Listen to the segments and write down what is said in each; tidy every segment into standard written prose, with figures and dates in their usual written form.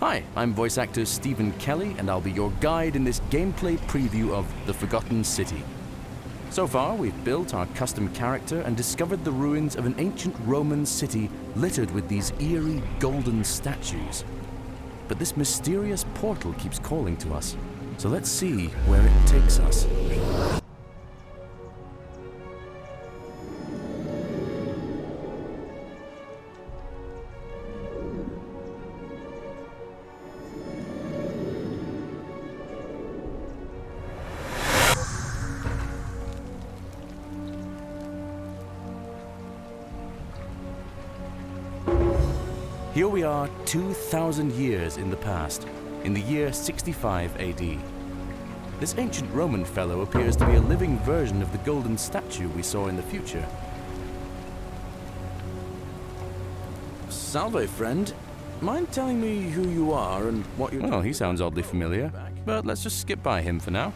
Hi, I'm voice actor Stephen Kelly, and I'll be your guide in this gameplay preview of The Forgotten City. So far, we've built our custom character and discovered the ruins of an ancient Roman city littered with these eerie golden statues. But this mysterious portal keeps calling to us, so let's see where it takes us. Here we are 2,000 years in the past, in the year 65 AD. This ancient Roman fellow appears to be a living version of the golden statue we saw in the future. Salve, friend. Mind telling me who you are and what you're... Well, he sounds oddly familiar, but let's just skip by him for now.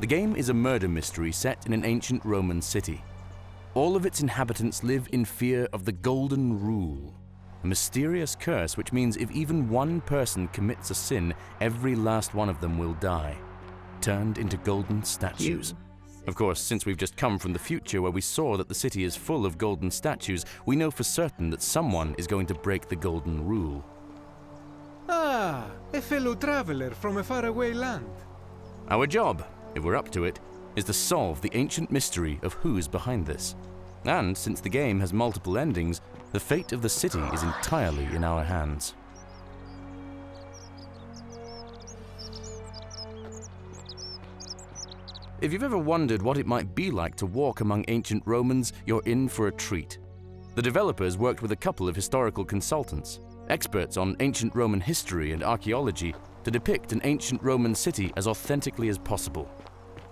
The game is a murder mystery set in an ancient Roman city. All of its inhabitants live in fear of the Golden Rule, a mysterious curse which means if even one person commits a sin, every last one of them will die, turned into golden statues. Of course, since we've just come from the future where we saw that the city is full of golden statues, we know for certain that someone is going to break the Golden Rule. Ah, a fellow traveler from a faraway land. Our job, if we're up to it, is to solve the ancient mystery of who's behind this. And since the game has multiple endings, the fate of the city is entirely in our hands. If you've ever wondered what it might be like to walk among ancient Romans, you're in for a treat. The developers worked with a couple of historical consultants, experts on ancient Roman history and archaeology, to depict an ancient Roman city as authentically as possible.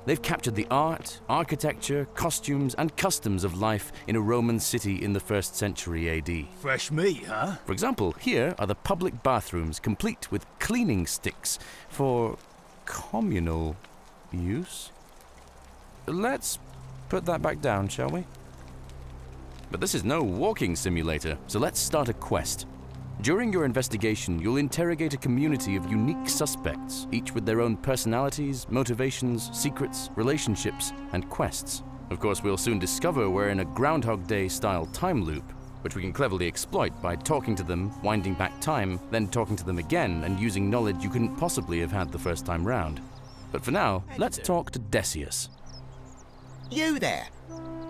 They've captured the art, architecture, costumes, and customs of life in a Roman city in the 1st century AD. Fresh meat, huh? For example, here are the public bathrooms complete with cleaning sticks for communal use. Let's put that back down, shall we? But this is no walking simulator, so let's start a quest. During your investigation, you'll interrogate a community of unique suspects, each with their own personalities, motivations, secrets, relationships, and quests. Of course, we'll soon discover we're in a Groundhog Day-style time loop, which we can cleverly exploit by talking to them, winding back time, then talking to them again, and using knowledge you couldn't possibly have had the first time round. But for now, let's talk to Decius. You there!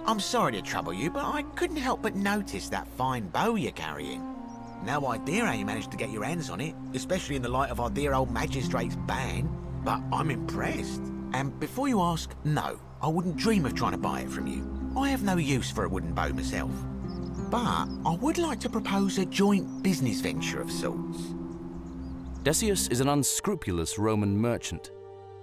I'm sorry to trouble you, but I couldn't help but notice that fine bow you're carrying. No idea how you managed to get your hands on it, especially in the light of our dear old magistrate's ban, but I'm impressed. And before you ask, no, I wouldn't dream of trying to buy it from you. I have no use for a wooden bow myself. But I would like to propose a joint business venture of sorts. Decius is an unscrupulous Roman merchant.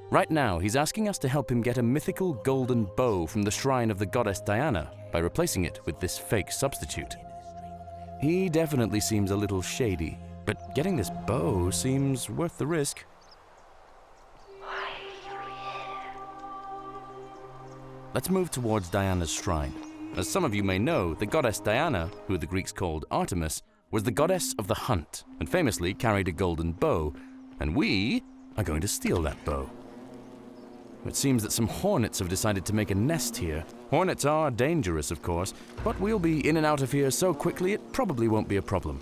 Right now, he's asking us to help him get a mythical golden bow from the shrine of the goddess Diana by replacing it with this fake substitute. He definitely seems a little shady, but getting this bow seems worth the risk. Let's move towards Diana's shrine. As some of you may know, the goddess Diana, who the Greeks called Artemis, was the goddess of the hunt and famously carried a golden bow, and we are going to steal that bow. It seems that some hornets have decided to make a nest here. Hornets are dangerous, of course, but we'll be in and out of here so quickly it probably won't be a problem.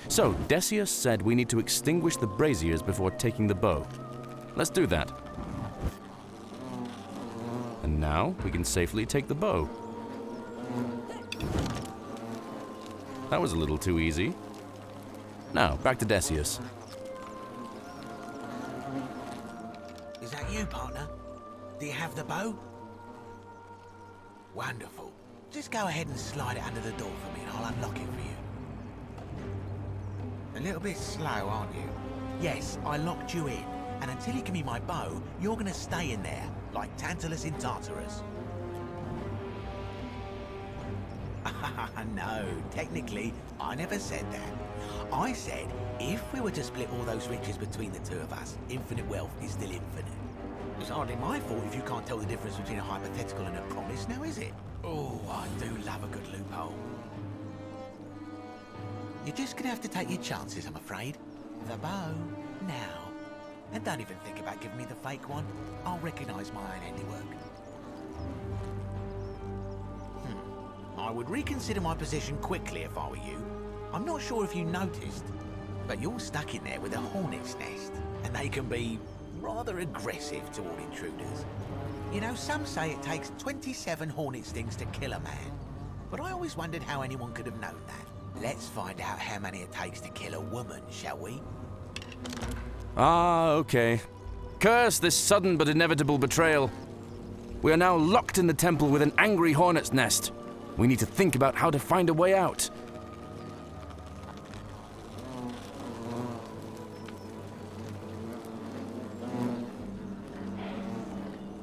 So, Decius said we need to extinguish the braziers before taking the bow. Let's do that. And now we can safely take the bow. That was a little too easy. Now, back to Decius. Is that you, partner? Do you have the bow? Wonderful. Just go ahead and slide it under the door for me and I'll unlock it for you. A little bit slow, aren't you? Yes, I locked you in. And until you give me my bow, you're gonna stay in there, like Tantalus in Tartarus. No, technically, I never said that. I said, if we were to split all those riches between the two of us, infinite wealth is still infinite. It's hardly my fault if you can't tell the difference between a hypothetical and a promise, now is it? Oh, I do love a good loophole. You're just gonna have to take your chances, I'm afraid. The bow, now. And don't even think about giving me the fake one. I'll recognise my own handiwork. I would reconsider my position quickly if I were you. I'm not sure if you noticed, but you're stuck in there with a hornet's nest, and they can be rather aggressive toward intruders. You know, some say it takes 27 hornet stings to kill a man, but I always wondered how anyone could have known that. Let's find out how many it takes to kill a woman, shall we? Ah, okay. Curse this sudden but inevitable betrayal. We are now locked in the temple with an angry hornet's nest. We need to think about how to find a way out.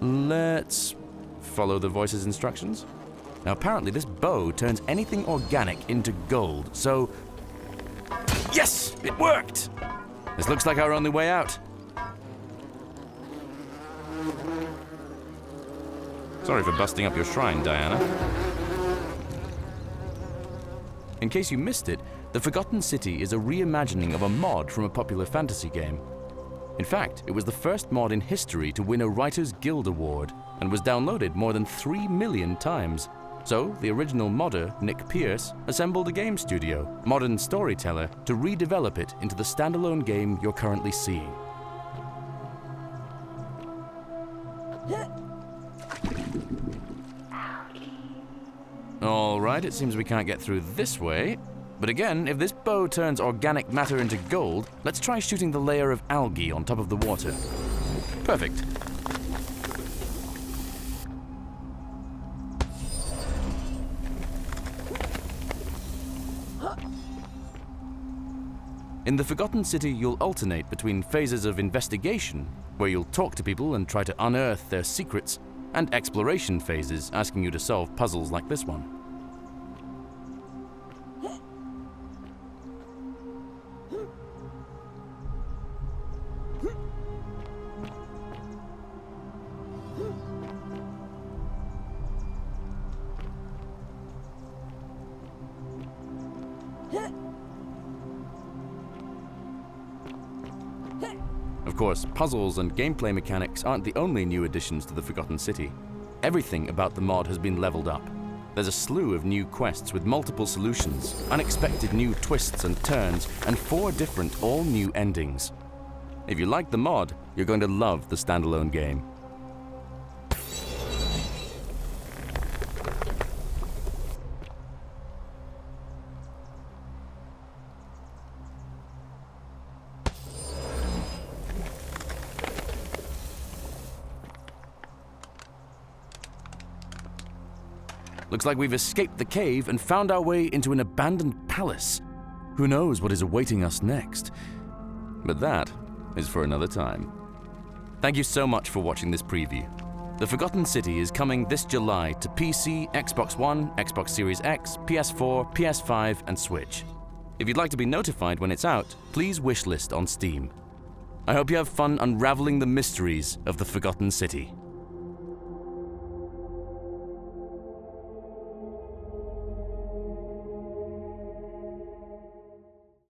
Let's follow the voice's instructions. Now, apparently this bow turns anything organic into gold, so... Yes! It worked! This looks like our only way out. Sorry for busting up your shrine, Diana. In case you missed it, The Forgotten City is a reimagining of a mod from a popular fantasy game. In fact, it was the first mod in history to win a Writers Guild Award and was downloaded more than 3 million times. So, the original modder, Nick Pierce, assembled a game studio, Modern Storyteller, to redevelop it into the standalone game you're currently seeing. Alright, it seems we can't get through this way. But again, if this bow turns organic matter into gold, let's try shooting the layer of algae on top of the water. Perfect. In The Forgotten City, you'll alternate between phases of investigation, where you'll talk to people and try to unearth their secrets, and exploration phases asking you to solve puzzles like this one. Of course, puzzles and gameplay mechanics aren't the only new additions to The Forgotten City. Everything about the mod has been leveled up. There's a slew of new quests with multiple solutions, unexpected new twists and turns, and 4 different all-new endings. If you like the mod, you're going to love the standalone game. Looks like we've escaped the cave and found our way into an abandoned palace. Who knows what is awaiting us next? But that is for another time. Thank you so much for watching this preview. The Forgotten City is coming this July to PC, Xbox One, Xbox Series X, PS4, PS5, and Switch. If you'd like to be notified when it's out, please wishlist on Steam. I hope you have fun unraveling the mysteries of The Forgotten City.